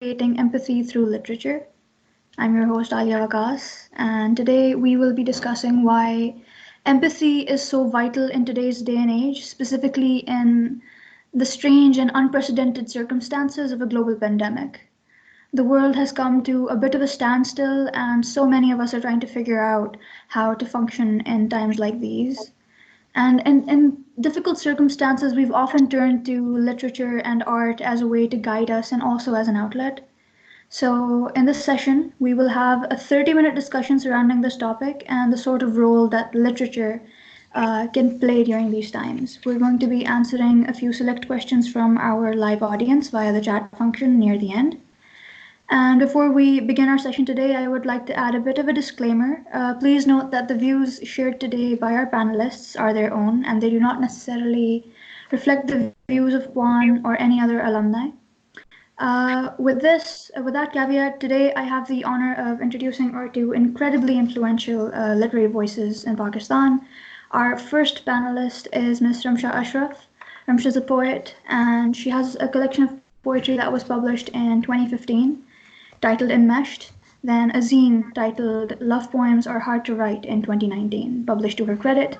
Creating Empathy Through Literature. I'm your host, Aalia Waqas, and today we will be discussing why empathy is so vital in today's day and age, specifically in the strange and unprecedented circumstances of a global pandemic. The world has come to a bit of a standstill, and so many of us are trying to figure out how to function in times like these. And in difficult circumstances, we've often turned to literature and art as a way to guide us and also as an outlet. So, in this session, we will have a 30-minute discussion surrounding this topic and the sort of role that literature can play during these times. We're going to be answering a few select questions from our live audience via the chat function near the end. And before we begin our session today, I would like to add a bit of a disclaimer. Please note that the views shared today by our panelists are their own, and they do not necessarily reflect the views of PUAN or any other alumni. With that caveat, today I have the honor of introducing our two incredibly influential literary voices in Pakistan. Our first panelist is Ms. Ramsha Ashraf. Ramsha is a poet, and she has a collection of poetry that was published in 2015, titled Enmeshed, then a zine titled Love Poems Are Hard to Write in 2019, published to her credit.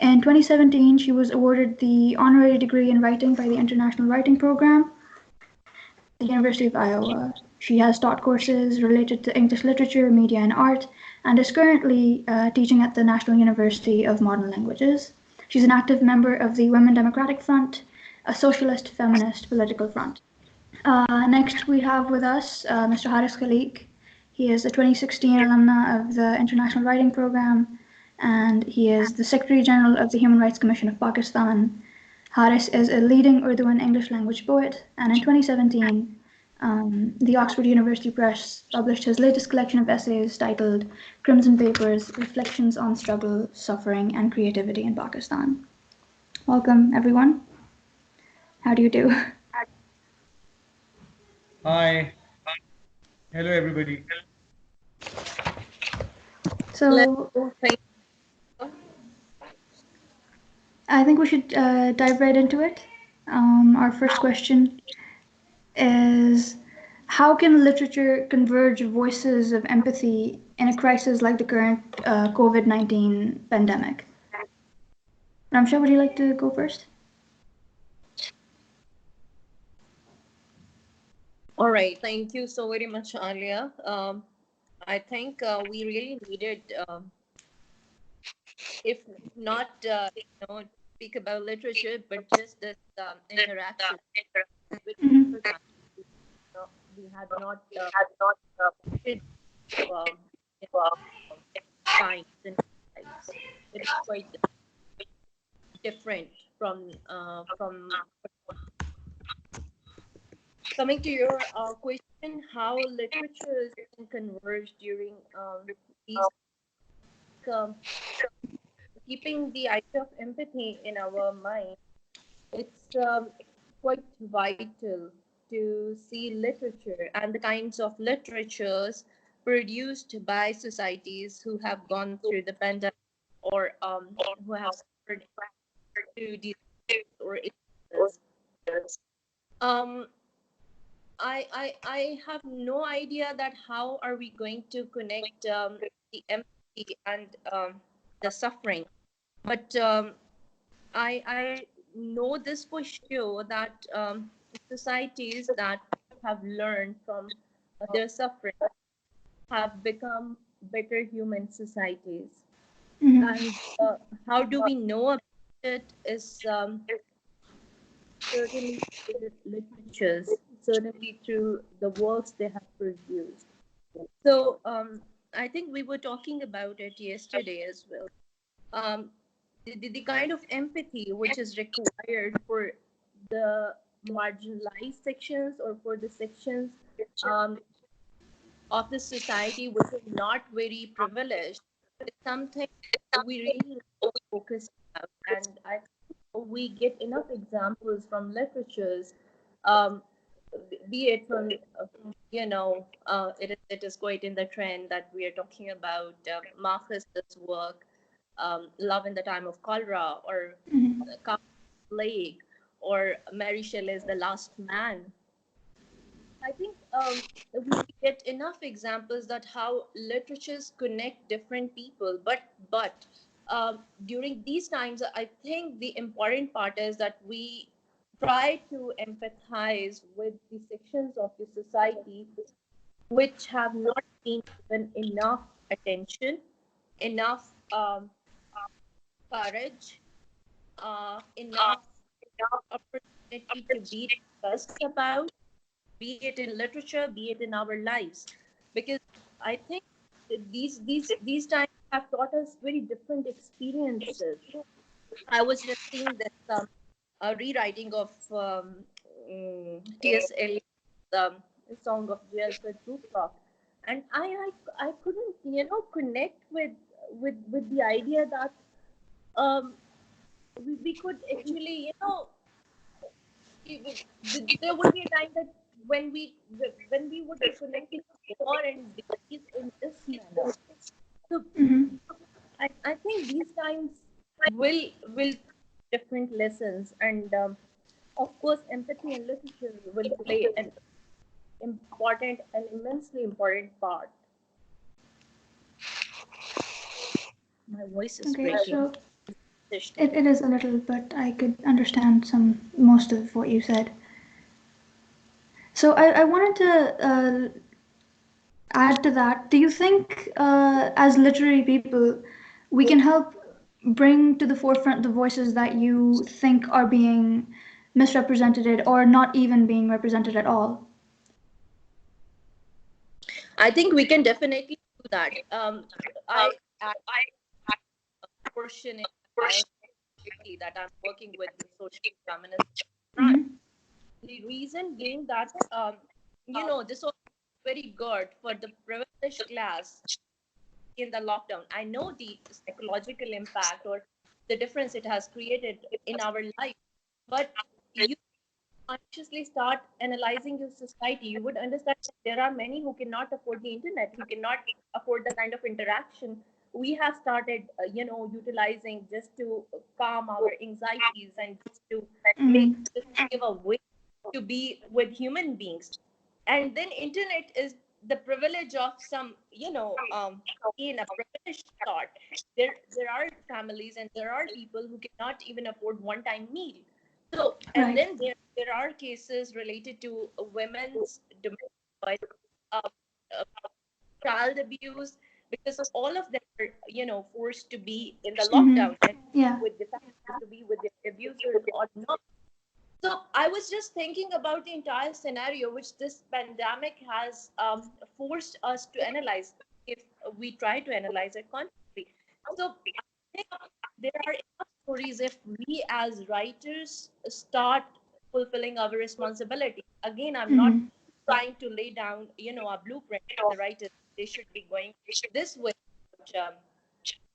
In 2017, she was awarded the honorary degree in writing by the International Writing Program at the University of Iowa. She has taught courses related to English literature, media, and art, and is currently teaching at the National University of Modern Languages. She's an active member of the Women Democratic Front, a socialist feminist political front. Next, we have with us Mr. Khalique. He is a 2016 alumna of the International Writing Program, and he is the Secretary General of the Human Rights Commission of Pakistan. Haris is a leading Urdu and English language poet, and in 2017, the Oxford University Press published his latest collection of essays titled Crimson Papers, Reflections on Struggle, Suffering, and Creativity in Pakistan. Welcome, everyone. How do you do? Hi. Hello, everybody. So, I think we should dive right into it. Our first question is, how can literature converge voices of empathy in a crisis like the current COVID-19 pandemic? Ramsha, would you like to go first? All right, thank you so very much, Aalia. I think we really needed, if not, speak about literature, but just this interaction with people. We had not science and lives. It's quite different from coming to your question, how literatures can converge during these keeping the idea of empathy in our mind. It's quite vital to see literature and the kinds of literatures produced by societies who have gone through the pandemic or who have suffered through disease or illnesses. I have no idea that how are we going to connect the empathy and the suffering, but I know this for sure that societies that have learned from their suffering have become better human societies. Mm-hmm. And how do we know about it is certainly through literatures, certainly through the works they have produced. So I think we were talking about it yesterday as well. The kind of empathy which is required for the marginalized sections or for the sections of the society which is not very privileged is something we really focus on. And I think we get enough examples from literatures, be it from it is quite in the trend that we are talking about Marcus's work, Love in the Time of Cholera, or Plague, or Mary Shelley's The Last Man. I think we get enough examples that how literatures connect different people. But during these times, I think the important part is that we try to empathize with the sections of the society which have not been given enough attention, enough courage, enough opportunity to be discussed about, be it in literature, be it in our lives, because I think these times have taught us very different experiences. I was just seeing this rewriting of T.S. Eliot's Song of Jewels with Rooftop, and I couldn't connect with the idea that um, we could actually there would be a time that when we would be connecting war and disease in this manner. So Mm-hmm. I think these times will different lessons, and of course empathy and literature will play an important and immensely important part. My voice is Okay, breaking. so it is a little, but I could understand most of what you said. So I wanted to add to that. Do you think, as literary people, we can help bring to the forefront the voices that you think are being misrepresented or not even being represented at all? I think we can definitely do that. I portion in biography that I'm working with the social feminist front. Mm-hmm. The reason being that this was very good for the privileged class in the lockdown. I know the psychological impact or the difference it has created in our life, but you consciously start analyzing your society, you would understand that there are many who cannot afford the internet, who cannot afford the kind of interaction we have started, utilizing just to calm our anxieties and just to make, Mm-hmm. just to give a way to be with human beings. And then internet is the privilege of some, in a privileged sort. There are families and there are people who cannot even afford one time meal. So, and Right. then there are cases related to women's domestic violence, uh, uh, child abuse, because all of them are, forced to be in the Mm-hmm. lockdown and Yeah. with the families to be with their abusers or not. So I was just thinking about the entire scenario which this pandemic has forced us to analyze if we try to analyze it consciously. So I think there are enough stories if we as writers start fulfilling our responsibility. Again, I'm not Mm-hmm. trying to lay down, a blueprint for the writers. They should be going this way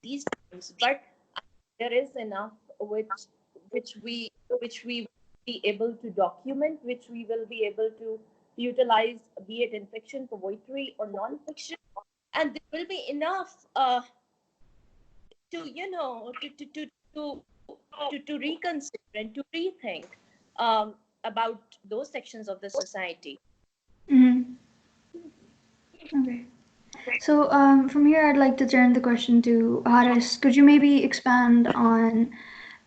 these times, but there is enough which we which we will be able to document, which we will be able to utilize, be it in fiction, poetry, or non-fiction, and there will be enough to you know to to reconsider and to rethink about those sections of the society. Mm-hmm. Okay. So from here, I'd like to turn the question to Haris. Could you maybe expand on,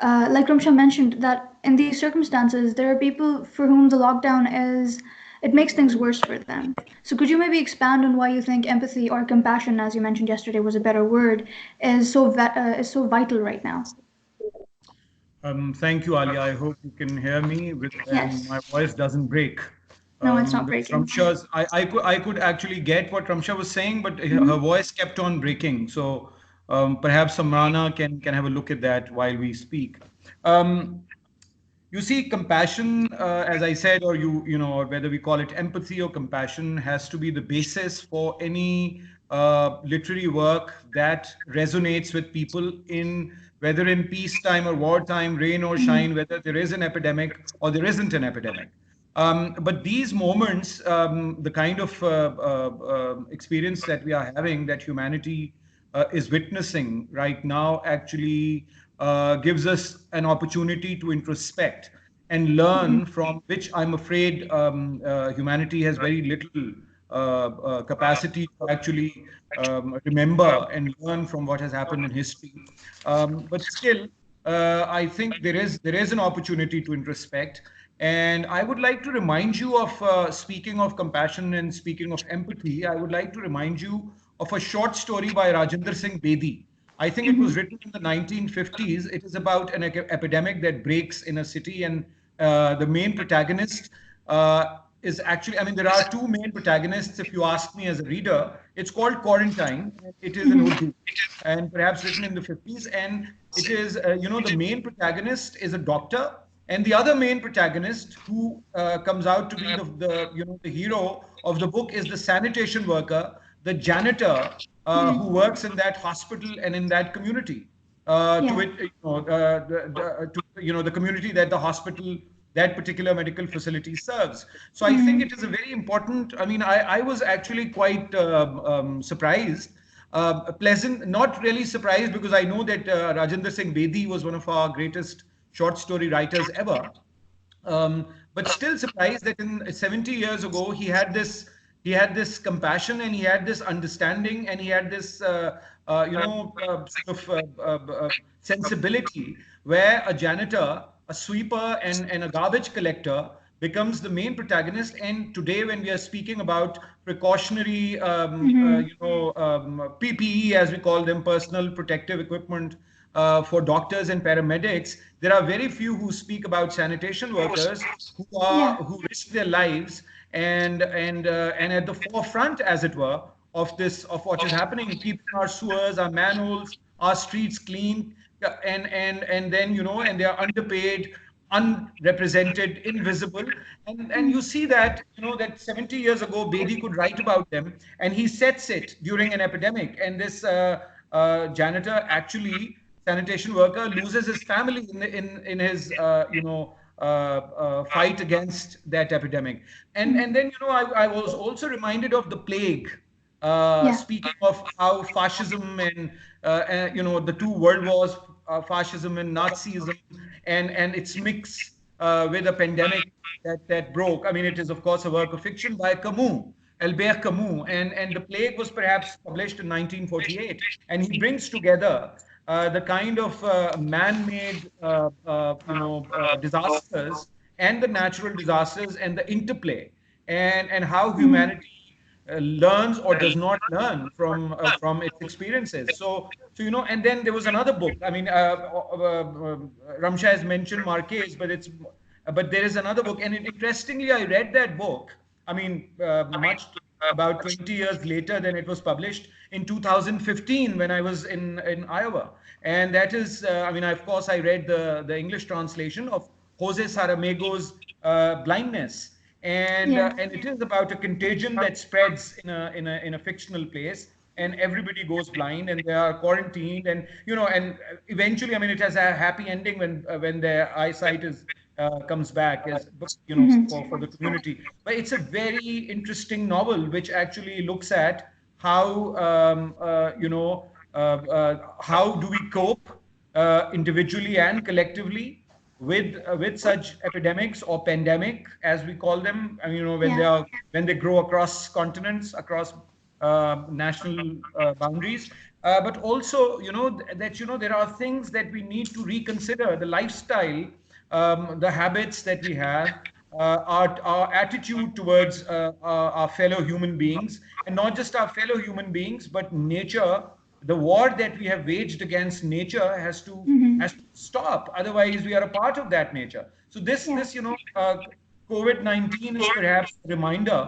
like Ramsha mentioned, that in these circumstances, there are people for whom the lockdown it makes things worse for them. So could you maybe expand on why you think empathy or compassion, as you mentioned yesterday was a better word, is so vital right now? Thank you, Alia. I hope you can hear me and Yes. my voice doesn't break. No, it's not Because breaking. I could actually get what Ramsha was saying, but her Mm-hmm. voice kept on breaking. So perhaps Samrana can have a look at that while we speak. Um, you see, compassion, as I said, or or whether we call it empathy or compassion, has to be the basis for any literary work that resonates with people in whether in peacetime or wartime, rain or Mm-hmm. shine, whether there is an epidemic or there isn't an epidemic. But these moments, the kind of experience that we are having, that humanity is witnessing right now, actually gives us an opportunity to introspect and learn from which I'm afraid humanity has very little capacity to actually remember and learn from what has happened in history. But still, I think there is an opportunity to introspect. And I would like to remind you of, speaking of compassion and speaking of empathy, I would like to remind you of a short story by Rajendra Singh Bedi. I think it was written in the 1950s. It is about an epidemic that breaks in a city, and the main protagonist is actually, I mean, there are two main protagonists, if you ask me as a reader. It's called Quarantine. It is in Urdu and perhaps written in the 50s. And it is, the main protagonist is a doctor, and the other main protagonist, who comes out to be the hero of the book, is the sanitation worker, the janitor, who works in that hospital and in that community, to Yeah. it, the community that the hospital, that particular medical facility serves. So I think it is a very important. I mean, I was actually quite surprised, pleasant, not really surprised, because I know that Rajendra Singh Bedi was one of our greatest short story writers ever. But still surprised that in 70 years ago he had this compassion, and he had this understanding, and he had this sort of sensibility, where a janitor, a sweeper, and a garbage collector becomes the main protagonist. And today, when we are speaking about precautionary PPE, as we call them, personal protective equipment, for doctors and paramedics, there are very few who speak about sanitation workers Yeah. who risk their lives, and at the forefront, as it were, of what is happening, keeping our sewers, our manholes, our streets clean, and then, and they are underpaid, unrepresented, invisible. And you see that, that 70 years ago Bedi could write about them, and he sets it during an epidemic. And this janitor, actually sanitation worker, loses his family in his fight against that epidemic. And then, I was also reminded of the plague, Yeah. speaking of how fascism and the two world wars, fascism and Nazism, and its mix with a pandemic that broke. I mean, it is of course a work of fiction by Camus, Albert Camus, and the plague was perhaps published in 1948, and he brings together the kind of man-made disasters and the natural disasters, and the interplay, and how humanity learns or does not learn from its experiences. So and then there was another book. I mean, Ramsha has mentioned Marquez, but there is another book, and interestingly, I read that book. I mean, much about 20 years later than it was published, in 2015, when I was in Iowa. And that is, I mean, of course, I read the English translation of Jose Saramago's Blindness. and Yeah. uh, and it is about a contagion that spreads in a fictional place, and everybody goes blind, and they are quarantined, and eventually, I mean, it has a happy ending when their eyesight is comes back, as for the community. But it's a very interesting novel, which actually looks at how how do we cope individually and collectively with such epidemics, or pandemic, as we call them. I mean, Yeah. when they grow across continents, across national boundaries. But also, that there are things that we need to reconsider: the lifestyle, the habits that we have, our attitude towards our fellow human beings, and not just our fellow human beings, but nature. The war that we have waged against nature has to stop. Otherwise, we are a part of that nature. So Yeah. COVID-19 is perhaps a reminder,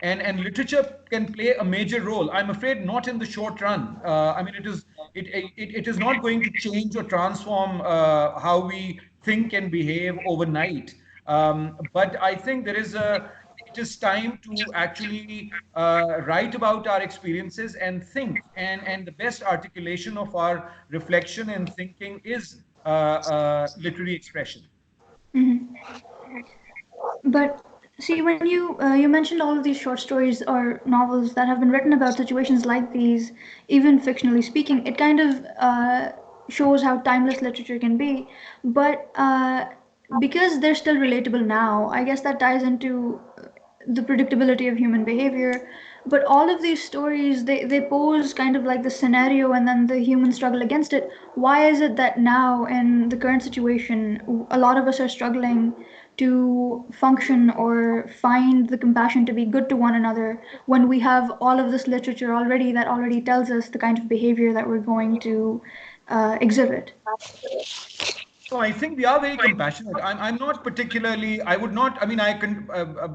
and literature can play a major role. I'm afraid not in the short run. I mean, it is not going to change or transform how we think and behave overnight. But I think it is time to actually write about our experiences and think. And the best articulation of our reflection and thinking is literary expression. But see, when you mentioned all of these short stories or novels that have been written about situations like these, even fictionally speaking, it kind of shows how timeless literature can be. But because they're still relatable now, I guess that ties into the predictability of human behavior. But all of these stories, they pose kind of like the scenario and then the human struggle against it. Why is it that now, in the current situation, a lot of us are struggling to function or find the compassion to be good to one another when we have all of this literature already that already tells us the kind of behavior that we're going to exhibit? No, I think we are very compassionate. I'm not particularly, I would not, I mean, I can,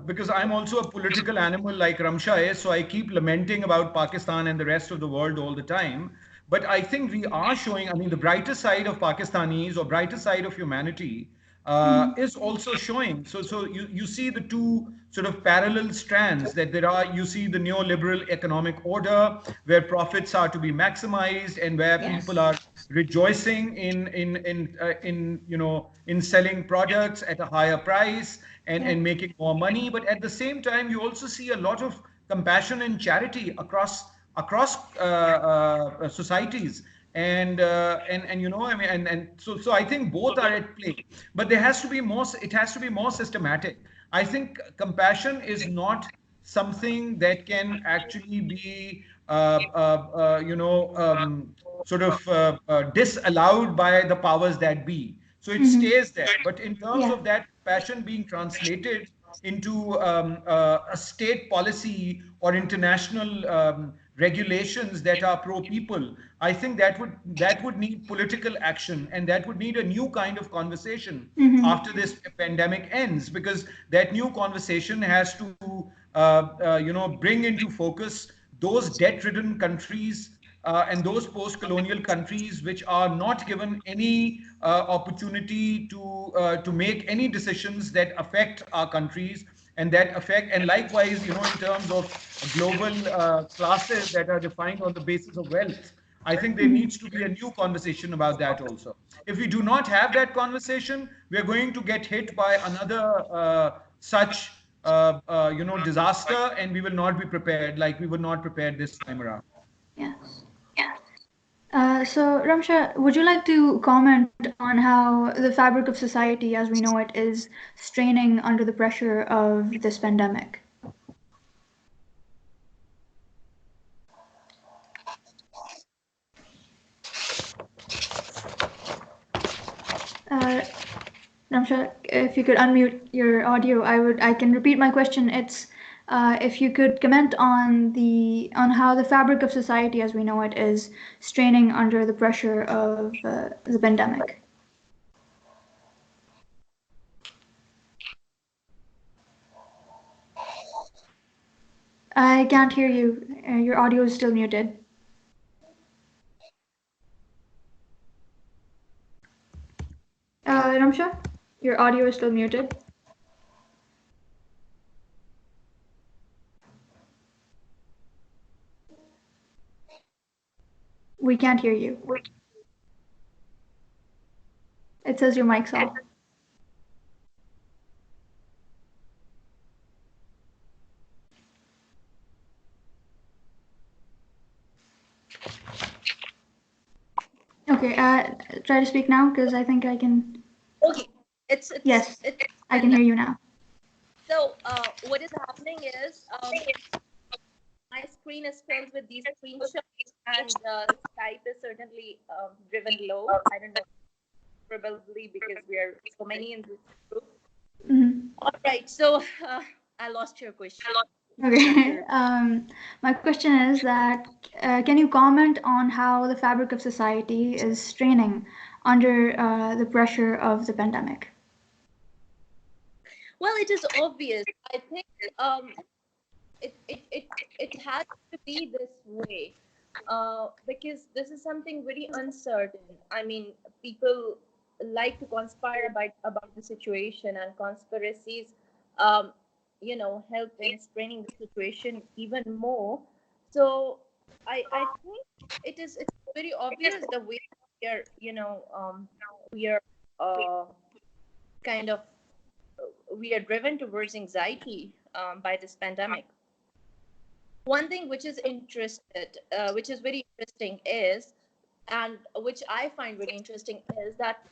because I'm also a political animal like Ramsha is, so I keep lamenting about Pakistan and the rest of the world all the time. But I think we are showing, I mean, the brighter side of Pakistanis or brighter side of humanity is also showing. So you see the two sort of parallel strands that there are. You see the neoliberal economic order where profits are to be maximized and where people Yes. are rejoicing in in selling products at a higher price Yeah. and making more money. But at the same time, you also see a lot of compassion and charity across societies. And I mean, and so I think both are at play, but there has to be more. It has to be more systematic. I think compassion is not something that can actually be sort of disallowed by the powers that be. So it Mm-hmm. stays there. But in terms Yeah. of that passion being translated into a state policy or international regulations that are pro people, I think that would need political action, and that would need a new kind of conversation Mm-hmm. after this pandemic ends, because that new conversation has to bring into focus those debt-ridden countries and those post-colonial countries which are not given any opportunity to make any decisions that affect our countries, and likewise, in terms of global classes that are defined on the basis of wealth. I think there needs to be a new conversation about that also. If we do not have that conversation, we are going to get hit by another such disaster, and we will not be prepared like we were not prepared this time around. Yes. So, Ramsha, would you like to comment on how the fabric of society as we know it is straining under the pressure of this pandemic? Uh, Ramsha, if you could unmute your audio, I can repeat my question. It's if you could comment on how the fabric of society as we know it is straining under the pressure of the pandemic. I can't hear you. Your audio is still muted. Ramsha, your audio is still muted. We can't hear you. It says your mic's off. Okay, try to speak now because I think I can. Okay, Yes, it's I can hear you now. so what is happening is my screen is filled with these screenshots, and Skype is certainly driven low. I don't know, probably because we are so many in this group. Mm-hmm. All right, so I lost your question. Okay. My question is that can you comment on how the fabric of society is straining under the pressure of the pandemic? Well, it is obvious. I think um, it has to be this way because this is something very uncertain. I mean, people like to conspire about the situation, and conspiracies, um, help in straining the situation even more. So I think it's very obvious the way we are, we are uh, kind of we are driven towards anxiety by this pandemic. One thing which is very interesting is, and which I find very interesting is that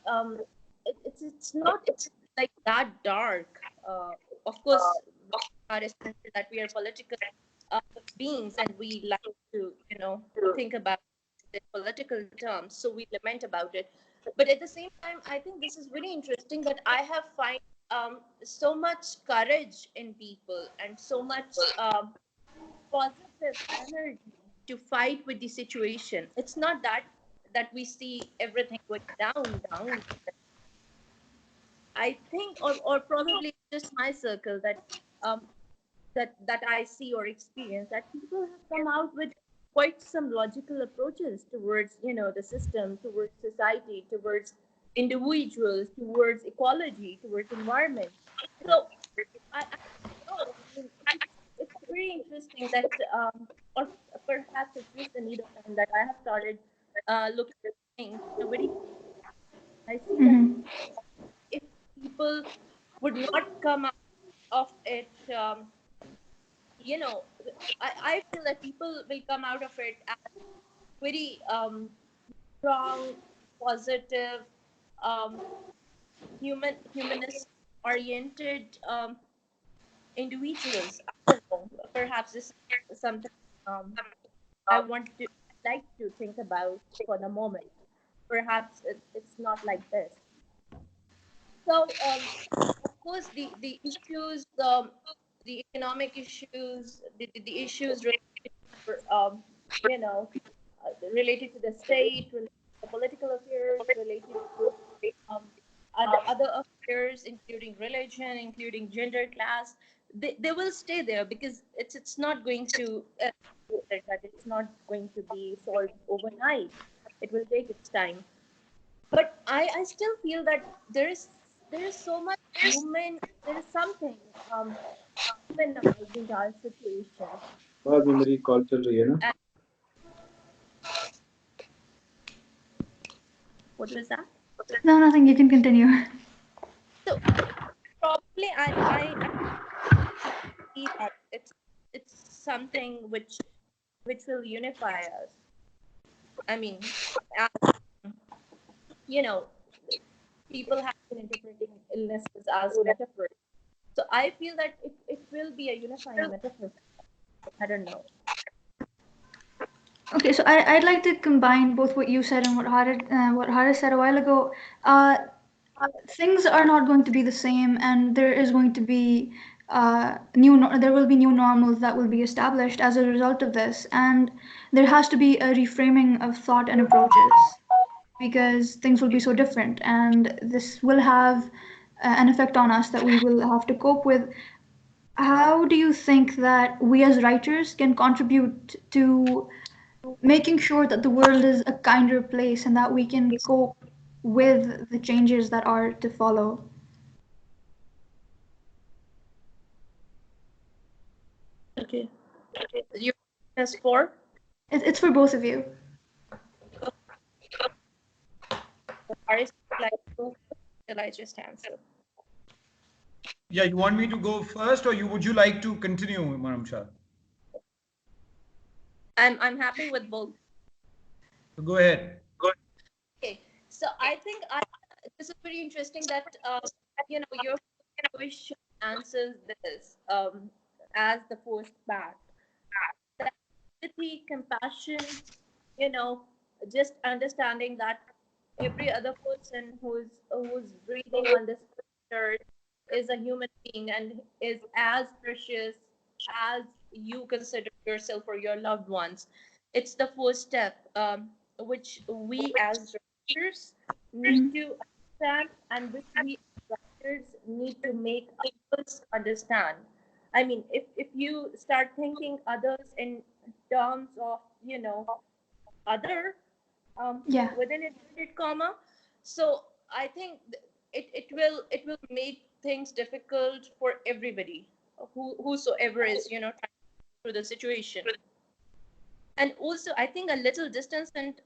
it's not like that dark. Of course, we are essential that we are political uh, beings, and we like to, think about it in political terms. So we lament about it. But at the same time, I think this is very interesting that I have find so much courage in people and so much positive energy to fight with the situation. It's not that we see everything going down. I think, or probably just my circle um, that I see or experience, that people have come out with quite some logical approaches towards, the system, towards society, towards individuals, towards ecology, towards environment. So I don't know. I mean, it's very interesting that, or perhaps it's just the need of time that I have started looking at things in a very. I see that Mm-hmm. if people would not come out of it, you know, I feel that people will come out of it as very strong, positive, um, humanist oriented individuals. I don't know. Perhaps this is something um, I want to like to think about for the moment. Perhaps it's not like this. So, of course, the issues, the economic issues, the issues related to, related to the state, related to the political affairs, related to um, other affairs, including religion, including gender, class, they will stay there because it's not going to that it's not going to be solved overnight. It will take its time. But I still feel that there is so much human. There is something humanizing our situation. बाद में मेरी call चल रही है ना. And what was that? No, nothing. You can continue. So probably I see that it's something which will unify us. I mean, as, you know, people have been interpreting illnesses as metaphors. So I feel that it will be a unifying metaphor. I don't know. Okay, so I'd like to combine both what you said and what Haris said a while ago. Uh, Things are not going to be the same, and there is going to be there will be new normals that will be established as a result of this, and there has to be a reframing of thought and approaches because things will be so different, and this will have an effect on us that we will have to cope with. How do you think that we as writers can contribute to making sure that the world is a kinder place and that we can cope with the changes that are to follow? Okay. You as four? It's for both of you. Aris, like, shall I just answer? Yeah, you want me to go first, or would you like to continue, Ramsha? I'm happy with both. Go ahead. Okay, so I think this is very interesting that your question answers this as the first part. That empathy, compassion, you know, just understanding that every other person who's breathing on this earth is a human being and is as precious as you consider yourself or your loved ones. It's the first step, which we as writers need Mhm. to understand, and which we as writers need to make others understand. I mean, if you start thinking others in terms of, other, Yeah. within inverted comma, so I think it will make things difficult for everybody, whosoever is, trying through the situation. And also, I think a little distance and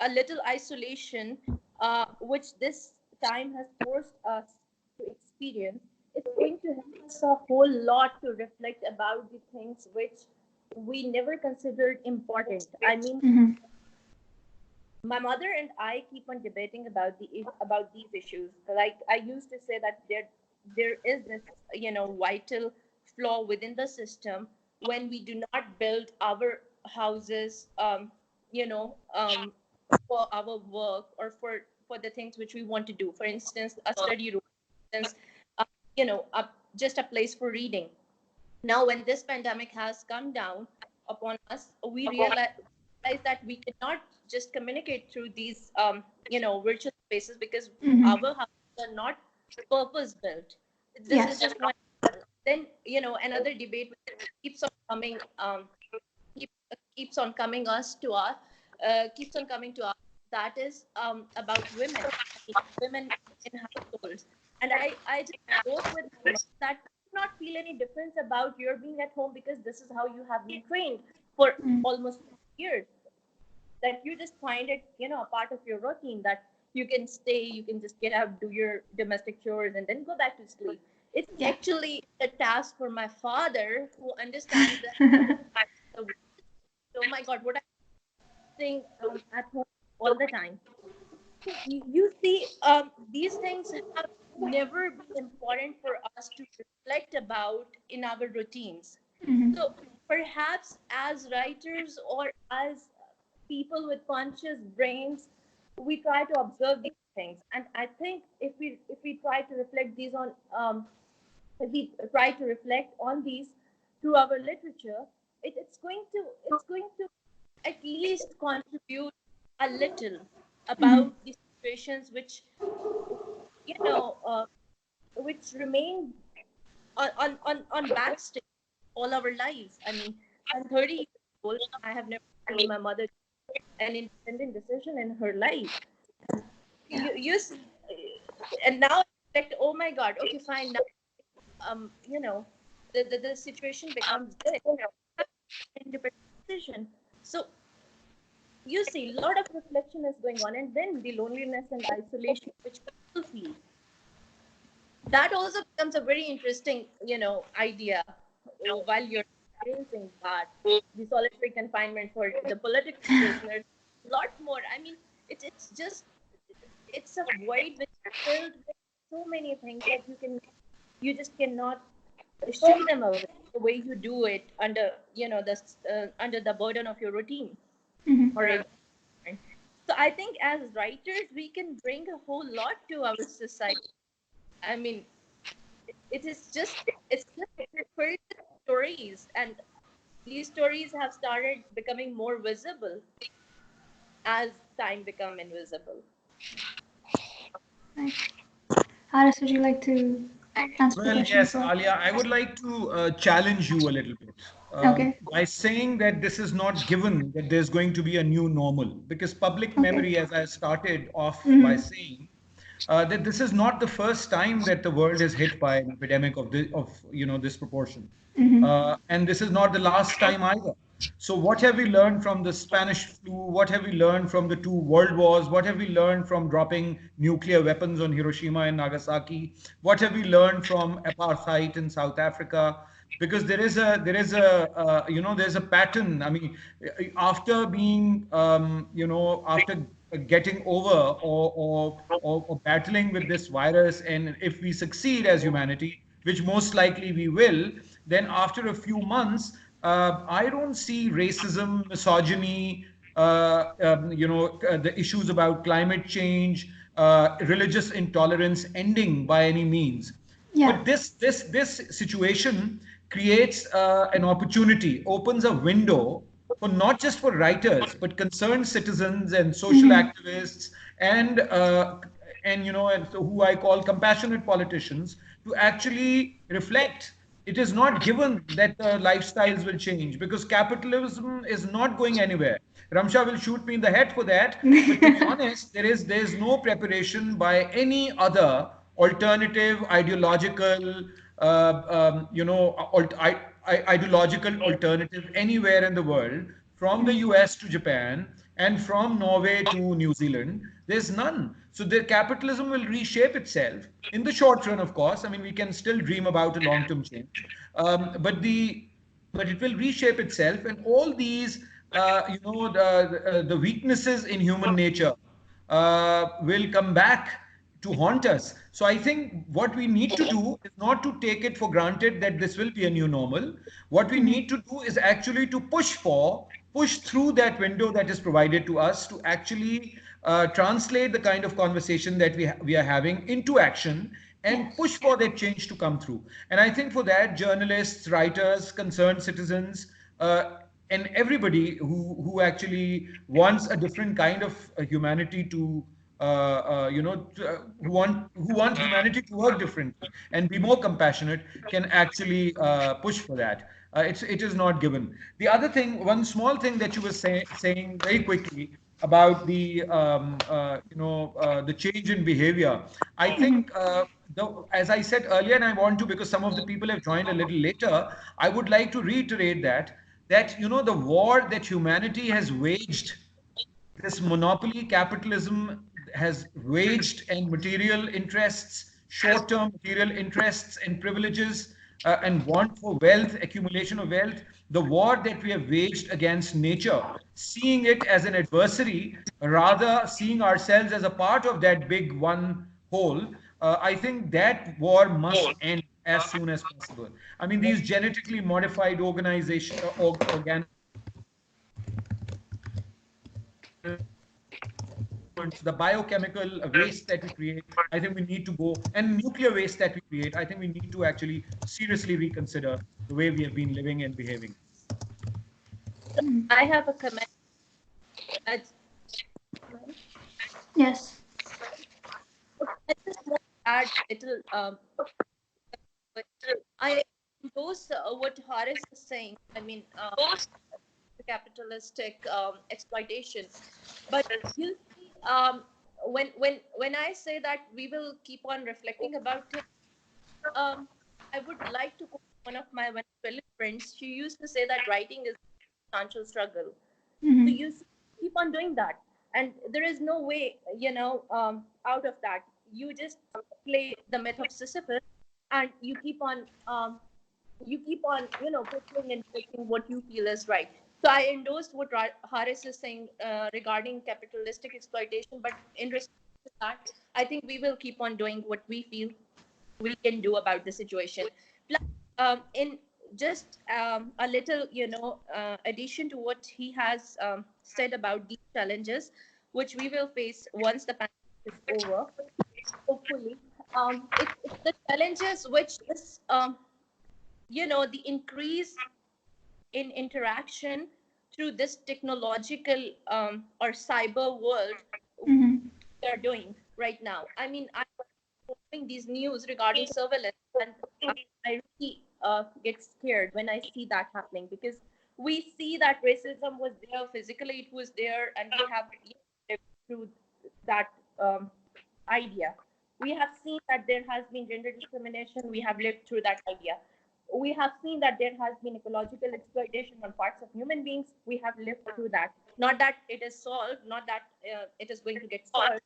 a little isolation, which this time has forced us to experience, it's going to help us a whole lot to reflect about the things which we never considered important. I mean, Hmm. my mother and I keep on debating about these issues. Like I used to say that there is this vital flaw within the system when we do not build our houses, for our work or for the things which we want to do. For instance, a study room, for instance, uh, just a place for reading. Now when this pandemic has come down upon us, we realize that we cannot just communicate through these virtual spaces because Mm-hmm. our houses are not purpose built. This is Yes. just one. Then another debate keeps on coming, keep, keeps on coming us to us keeps on coming to us, that is about women, women in households. And I just joke with my mom that I do not feel any difference about your being at home because this is how you have been trained for Mm. almost years, that you just find it a part of your routine, that you can stay, you can just get up, do your domestic chores, and then go back to sleep. It's Yeah. actually a task for my father, who understands that oh my god, what I'm doing at home all the time. So you see, these things have never been important for us to reflect about in our routines. Mm-hmm. So perhaps as writers or as people with conscious brains, we try to observe these things. And I think if we try to reflect these on if we try to reflect on these through our literature, it's going to at least contribute a little Mm-hmm. about the situations you know uh, which remain on backstage all our lives. I mean, I'm 30 years old. I have never seen my mother an independent decision in her life. Yeah. You see, and now I reflect, oh my God, okay, fine. Now, the situation becomes this independent decision. So you see, a lot of reflection is going on, and then the loneliness and isolation which people feel, that also becomes a very interesting idea while you're experiencing that, the solitary confinement for the political prisoners, a lot more. I mean, it's just, it's a void which is filled with so many things that you just cannot shoo them away the way you do it under under the burden of your routine Mm-hmm. or environment. So I think as writers we can bring a whole lot to our society. I mean, it's just filled with stories, and these stories have started becoming more visible as time become invisible. Nice. Haris, would you like to answer the Well, question as yes, well? Alia, I would like to challenge you a little bit Okay. by saying that this is not given that there's going to be a new normal, because public Okay. memory, as I started off by Mm-hmm. saying, that this is not the first time that the world is hit by an epidemic of this proportion, Mm-hmm. and this is not the last time either. So, what have we learned from the Spanish flu? What have we learned from the two world wars? What have we learned from dropping nuclear weapons on Hiroshima and Nagasaki? What have we learned from apartheid in South Africa? Because there's a pattern. I mean, after being after getting over or battling with this virus, and if we succeed as humanity, which most likely we will, then after a few months, I don't see racism, misogyny, the issues about climate change, religious intolerance ending by any means. Yeah. But this situation creates an opportunity, opens a window for not just for writers, but concerned citizens and social Mm-hmm. activists and who I call compassionate politicians to actually reflect. It is not given that lifestyles will change, because capitalism is not going anywhere. Ramsha will shoot me in the head for that, but to be honest, there is no preparation by any other alternative ideological ideological alternative anywhere in the world, from the US to Japan and from Norway to New Zealand. There's none. So the capitalism will reshape itself in the short run, of course. I mean, we can still dream about a long-term change, but it will reshape itself, and all these the weaknesses in human nature will come back to haunt us. So I think what we need to do is not to take it for granted that this will be a new normal. What we need to do is actually to push through that window that is provided to us to actually translate the kind of conversation that we are having into action and push Yes. for that change to come through. And I think for that, journalists, writers, concerned citizens, and everybody who actually wants a different kind of humanity to who want humanity to work differently and be more compassionate can actually push for that. It is not given. The other thing, one small thing that you were saying very quickly about the change in behavior. I think as I said earlier, and I want to, because some of the people have joined a little later, I would like to reiterate that the war that humanity has waged, this monopoly capitalism has waged, and material interests, short-term material interests and privileges, and want for wealth, accumulation of wealth, the war that we have waged against nature, seeing it as an adversary, rather seeing ourselves as a part of that big one whole, I think that war must end as soon as possible. I mean, these genetically modified organization, the biochemical waste that we create, I think we need to go, and nuclear waste that we create, I think we need to actually seriously reconsider the way we have been living and behaving. I have a comment. I Yes. just want to add a little. But I endorse what Haris is saying. I mean, the capitalistic exploitation. But you see, when I say that we will keep on reflecting about it, um, I would like to quote one of my Venezuelan friends. She used to say that writing is a substantial struggle. So Mm-hmm. you keep on doing that, and there is no way, out of that. You just play the myth of Sisyphus, and you keep on, pushing and pushing what you feel is right. So I endorsed what Haris is saying regarding capitalistic exploitation, but in response to that, I think we will keep on doing what we feel we can do about the situation. Plus, in just a little, addition to what he has said about these challenges, which we will face once the pandemic is over, hopefully. It's the challenges which is, the increase in interaction through this technological or cyber world Mm-hmm. we are doing right now. I mean, I'm following these news regarding surveillance, and I really get scared when I see that happening, because we see that racism was there physically, it was there, and we have lived through that idea. We have seen that there has been gender discrimination. We have lived through that idea. We have seen that there has been ecological exploitation on parts of human beings. We have lived through that. Not that it is solved, not that it is going to get solved,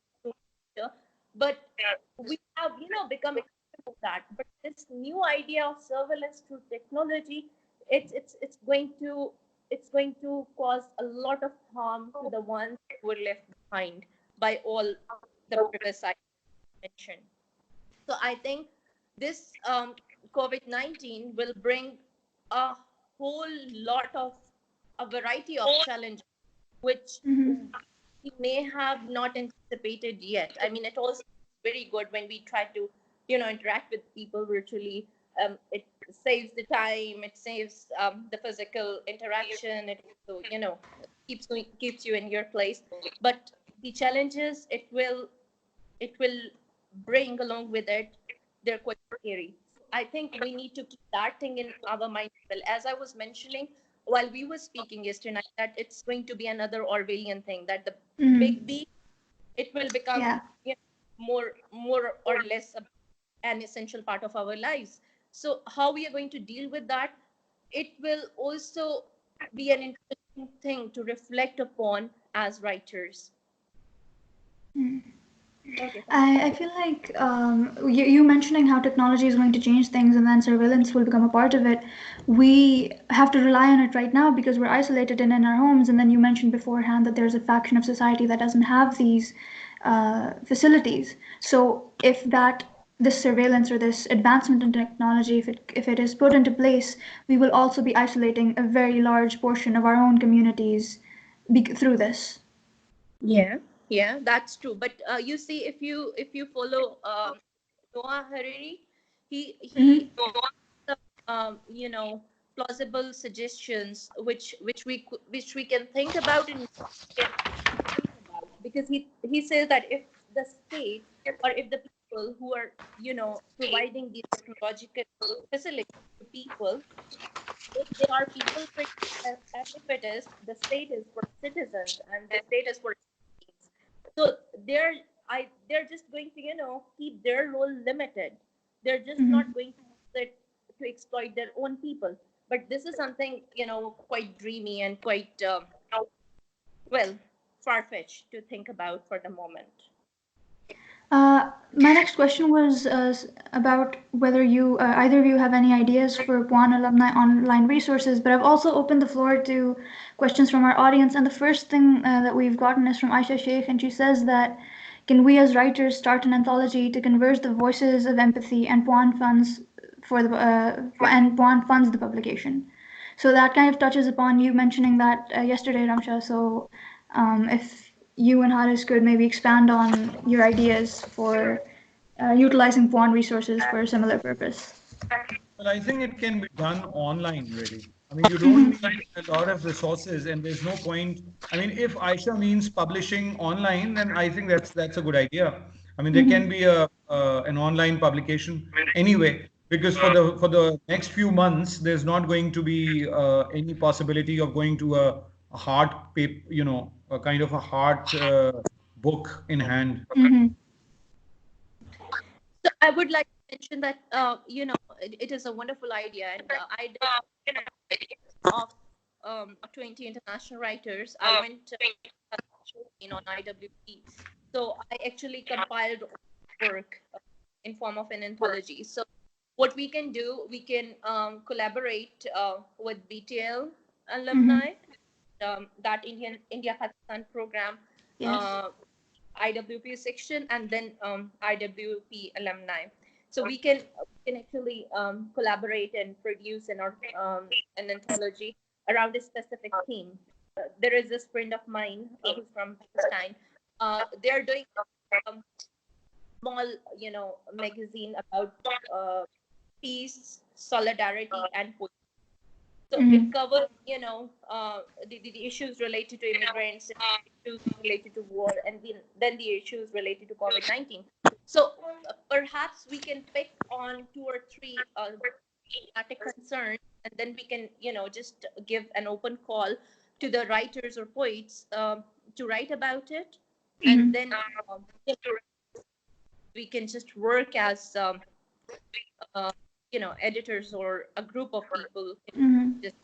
but we have, become accustomed to that. But this new idea of surveillance through technology, it's going to cause a lot of harm to the ones who were left behind by all the previous I mentioned. So I think this COVID-19 will bring a whole lot of a variety of challenges which Mm-hmm. we may have not anticipated yet. I mean, it also is very good when we try to, interact with people virtually. It saves the time, it saves the physical interaction. It also, keeps you in your place. But the challenges it will bring along with it, they're quite scary. So I think we need to keep that thing in our mind. Well, as I was mentioning while we were speaking yesterday, that it's going to be another Orwellian thing, that the Mm-hmm. big B, it will become, Yeah. more or less an essential part of our lives. So how we are going to deal with that, it will also be an interesting thing to reflect upon as writers. Mm. Okay. I feel like you mentioning how technology is going to change things and then surveillance will become a part of it. We have to rely on it right now because we're isolated and in our homes. And then you mentioned beforehand that there's a faction of society that doesn't have these facilities. So if this surveillance or this advancement in technology, if it is put into place, we will also be isolating a very large portion of our own communities through this. Yeah, yeah, that's true. But you see, if you follow Noah Harari, he Mm-hmm. plausible suggestions which we can think about and can think about, because he says that if the state or if the people who are providing these technological facilities to people, if they are people friendly, as if it is the state is for citizens and the state is for citizens. So they're they're just going to keep their role limited. They're just not Mm-hmm. going to use it to exploit their own people. But this is something quite dreamy and quite well, far-fetched to think about for the moment. My next question was about whether either of you have any ideas for PUAN alumni online resources, but I've also opened the floor to questions from our audience. And the first thing that we've gotten is from Aisha Sheikh, and she says that can we as writers start an anthology to converge the voices of empathy and PUAN funds and PUAN funds the publication? So that kind of touches upon you mentioning that yesterday, Ramsha. So if you and Haris could maybe expand on your ideas for utilizing PUAN resources for a similar purpose. Well, I think it can be done online, really. I mean, you don't Mm-hmm. need a lot of resources, and there's no point. I mean, if Aisha means publishing online, then I think that's a good idea. I mean, there can Mm-hmm. be an online publication anyway, because for the next few months, there's not going to be any possibility of going to a hard paper, a kind of a hard book in hand. Mm-hmm. So I would like to mention that it is a wonderful idea, and I did of 20 international writers. I went to on IWP, so I actually compiled work in form of an anthology. So what we can do, we can collaborate with BTL Mm-hmm. alumni, that India Pakistan program, Yes. uh, IWP section, and then IWP alumni. So we can actually collaborate and produce an anthology around a specific theme. There is this friend of mine who's from Palestine. They're doing a small, magazine about peace, solidarity, and poetry. So it Mm-hmm. covers, the issues related to immigrants, issues related to war, and then the issues related to COVID-19. So perhaps we can pick on two or three thematic concerns, and then we can, just give an open call to the writers or poets to write about it, and Mm-hmm. then um, we can just work as uh, editors or a group of people, Mm-hmm. just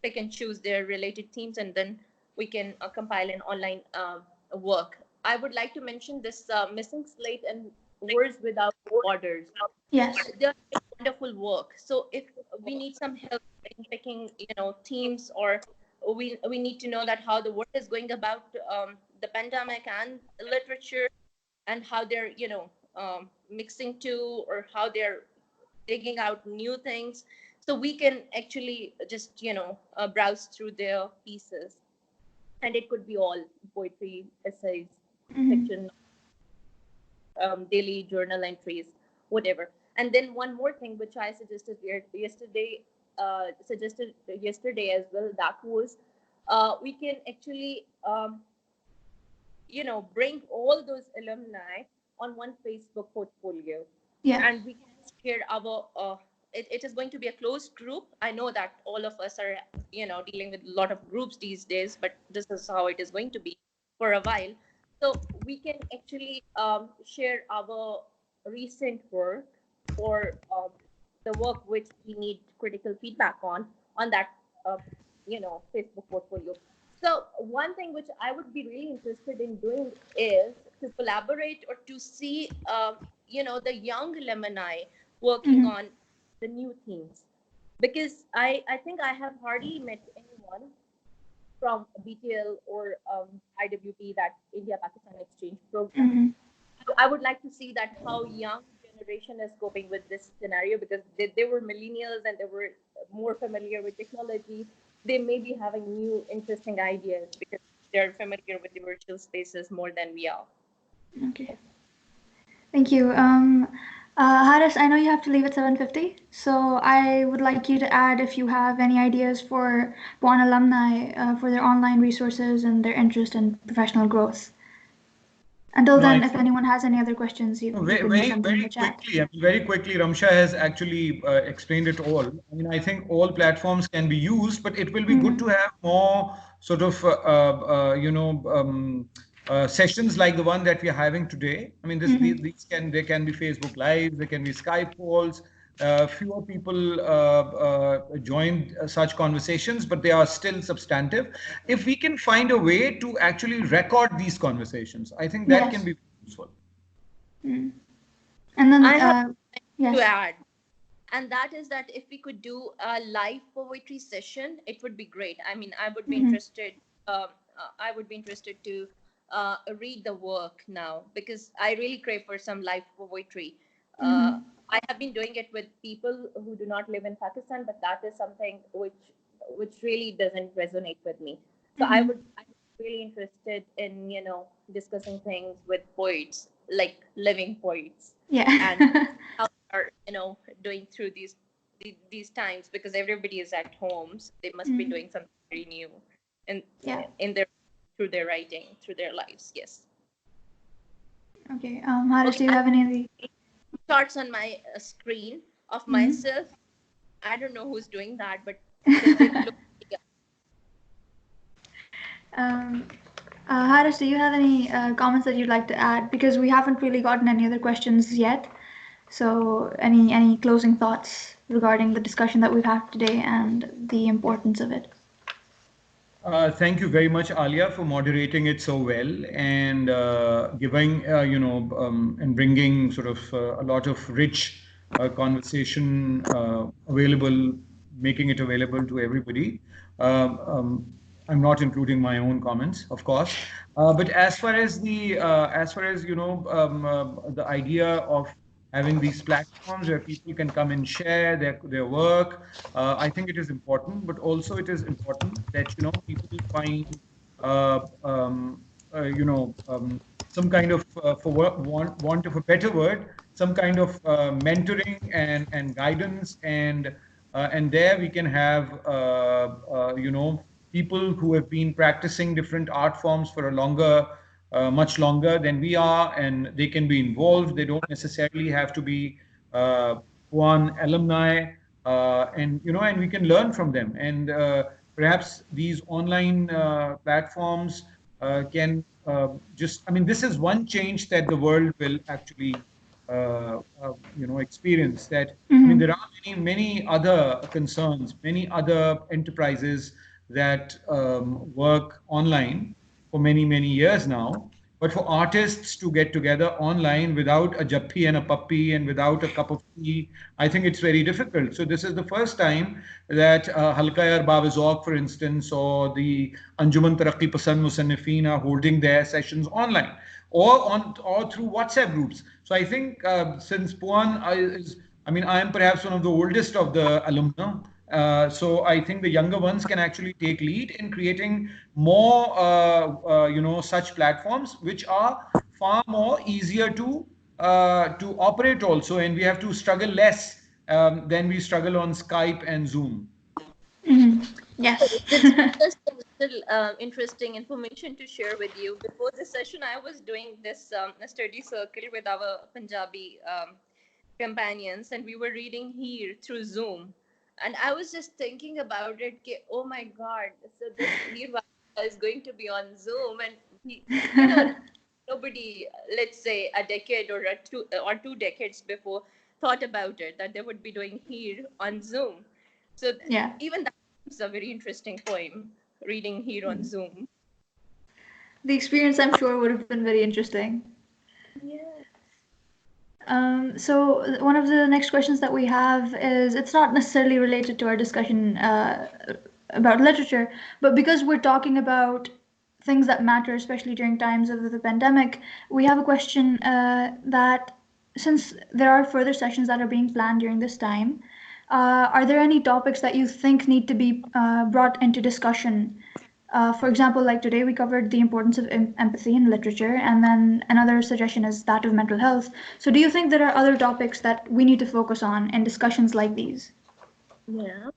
pick and choose their related themes, and then we can compile an online work. I would like to mention this missing slate and words without borders. Yes. They're wonderful work. So if we need some help in picking, themes, or we need to know that how the world is going about the pandemic and literature, and how they're mixing two, or how they're digging out new things. So we can actually just browse through their pieces, and it could be all poetry, essays, Mm-hmm. fiction, daily journal entries, whatever. And then one more thing which I suggested yesterday as well, that was we can actually bring all those alumni on one Facebook portfolio, Yes. and we can share our. It is going to be a closed group. I know that all of us are, dealing with a lot of groups these days, but this is how it is going to be for a while. So we can actually share our recent work, or the work which we need critical feedback on that uh, Facebook portfolio. So one thing which I would be really interested in doing is to collaborate or to see, the young alumni working on the new themes. Because I think I have hardly met anyone from BTL or IWP, that India Pakistan Exchange Program. I would like to see that how young generation is coping with this scenario, because they were millennials and they were more familiar with technology. They may be having new interesting ideas because they're familiar with the virtual spaces more than we are. Okay. Thank you. Haris, I know you have to leave at 7:50, so I would like you to add if you have any ideas for PUAN alumni for their online resources and their interest in professional growth. Until No, I then, if anyone has any other questions, you can very, send them in the very chat. quickly. I mean, very quickly, Ramsha has actually explained it all. I mean, I think all platforms can be used, but it will be good to have more sort of, sessions like the one that we are having today. I mean, these they can be Facebook Live, they can be Skype calls. Fewer people join such conversations, but they are still substantive. If we can find a way to actually record these conversations, I think that can Yes. be useful. And then, I have to yes. add, and that is that if we could do a live poetry session, it would be great. I mean, I would be interested. I would be interested to read the work now, because I really crave for some live poetry. I have been doing it with people who do not live in Pakistan, but that is something which really doesn't resonate with me. So I'm really interested in discussing things with poets, like living poets, Yeah. and how they are doing through these times, because everybody is at home, so they must be doing something very new in Yeah. in their through their writing, through their lives. Yes. Okay. Haris, Okay, do you I have any of the? shots on my screen of myself. I don't know who's doing that, but it looks like Um, Haris, do you have any comments that you'd like to add? Because we haven't really gotten any other questions yet. So, any closing thoughts regarding the discussion that we've had today and the importance of it? Thank you very much, Alia, for moderating it so well and giving, and bringing sort of a lot of rich conversation available, making it available to everybody. I'm not including my own comments, of course, but as far as the idea of having these platforms where people can come and share their work. I think it is important, but also it is important that people find uh, um, some kind of want of a better word, some kind of mentoring and guidance, and there we can have people who have been practicing different art forms for a much longer than we are, and they can be involved. They don't necessarily have to be PUAN alumni, and we can learn from them. And perhaps these online platforms can I mean, this is one change that the world will actually experience. That I mean, there are many other concerns, many other enterprises that work online for many years now. But for artists to get together online without a jappi and a puppy and without a cup of tea, I think it's very difficult. So this is the first time that Halqa Arbab Zauq, for instance, or the Anjuman Taraqi Pasand Musannifin are holding their sessions online or through WhatsApp groups. So I think since PUAN I mean, I am perhaps one of the oldest of the alumna. So I think the younger ones can actually take lead in creating more, such platforms, which are far more easier to operate also, and we have to struggle less than we struggle on Skype and Zoom. Yes. just a little interesting information to share with you. Before this session, I was doing this study circle with our Punjabi companions, and we were reading here through Zoom. And I was just thinking about it. Oh my God! So this Heer is going to be on Zoom, and nobody, let's say a decade or two decades before, thought about it, that they would be doing here on Zoom. So Yeah. even that is a very interesting poem, reading here on Zoom. The experience, I'm sure, would have been very interesting. Yes. So one of the next questions that we have is it's not necessarily related to our discussion about literature, but because we're talking about things that matter, especially during times of the pandemic, we have a question that since there are further sessions that are being planned during this time, are there any topics that you think need to be brought into discussion? For example, like today we covered the importance of empathy in literature, and then another suggestion is that of mental health. So, do you think there are other topics that we need to focus on in discussions like these? Yeah.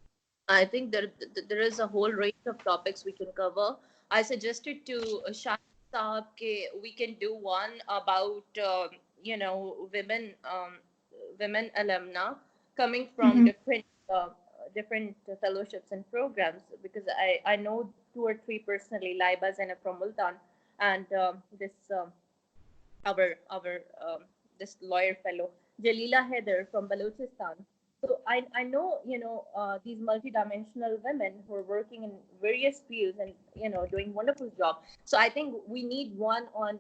I think there is a whole range of topics we can cover. I suggested to Shah Saab we can do one about women women alumna coming from Mm-hmm. different fellowships and programs, because I know two or three personally, Laiba Zainab from Multan, and this our this lawyer fellow Jalila Heather from Balochistan. So I know these multidimensional women who are working in various fields and doing wonderful job. So I think we need one on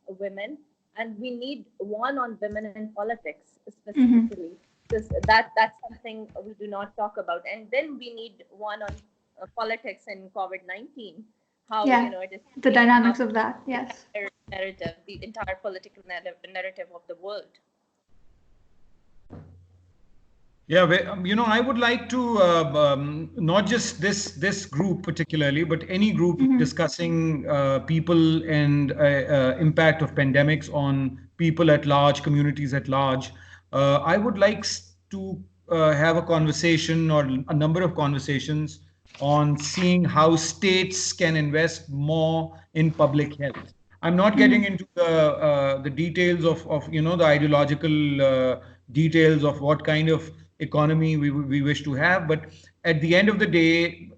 women, and we need one on women in politics Mm-hmm. specifically, because that's something we do not talk about. And then we need one on politics and COVID-19, how Yeah, it is the changing dynamics of that. Yes. narrative, the entire political narrative of the world. Yeah, I would like to not just this group particularly, but any group Mm-hmm. discussing people and impact of pandemics on people at large, communities at large. I would like to have a conversation or a number of conversations on seeing how states can invest more in public health. I'm not getting Mm-hmm. into the details of the ideological details of what kind of economy we wish to have, but at the end of the day,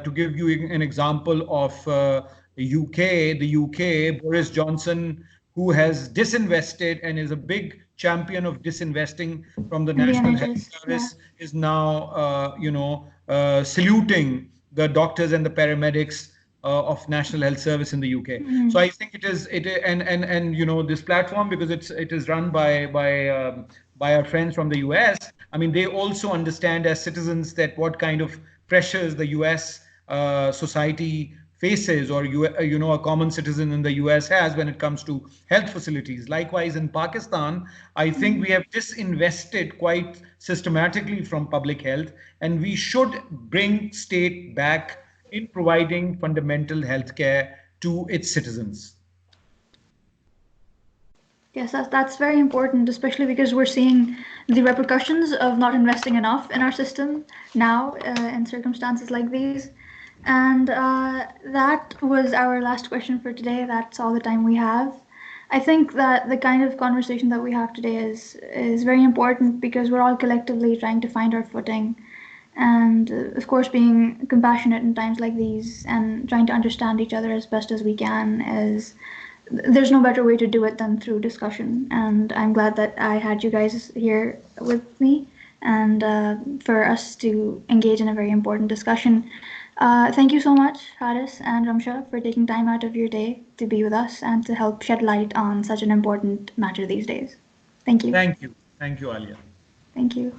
to give you an example of the UK, Boris Johnson, who has disinvested and is a big champion of disinvesting from the In the National Health NHS. Yeah. Service, is now saluting the doctors and the paramedics of National Health Service in the UK. So Mm-hmm. I think and this platform, because it is run by our friends from the US. I mean, they also understand as citizens that what kind of pressures the US society faces, or a common citizen in the US has when it comes to health facilities. Likewise, in Pakistan, I think we have disinvested quite systematically from public health, and we should bring state back in providing fundamental health care to its citizens. Yes, that's very important, especially because we're seeing the repercussions of not investing enough in our system now in circumstances like these. And that was our last question for today. That's all the time we have. I think that the kind of conversation that we have today is very important because we're all collectively trying to find our footing, and of course, being compassionate in times like these and trying to understand each other as best as we can is there's no better way to do it than through discussion. And I'm glad that I had you guys here with me and for us to engage in a very important discussion. Thank you so much, Haris and Ramsha, for taking time out of your day to be with us and to help shed light on such an important matter these days. Thank you. Thank you. Thank you, Alia. Thank you.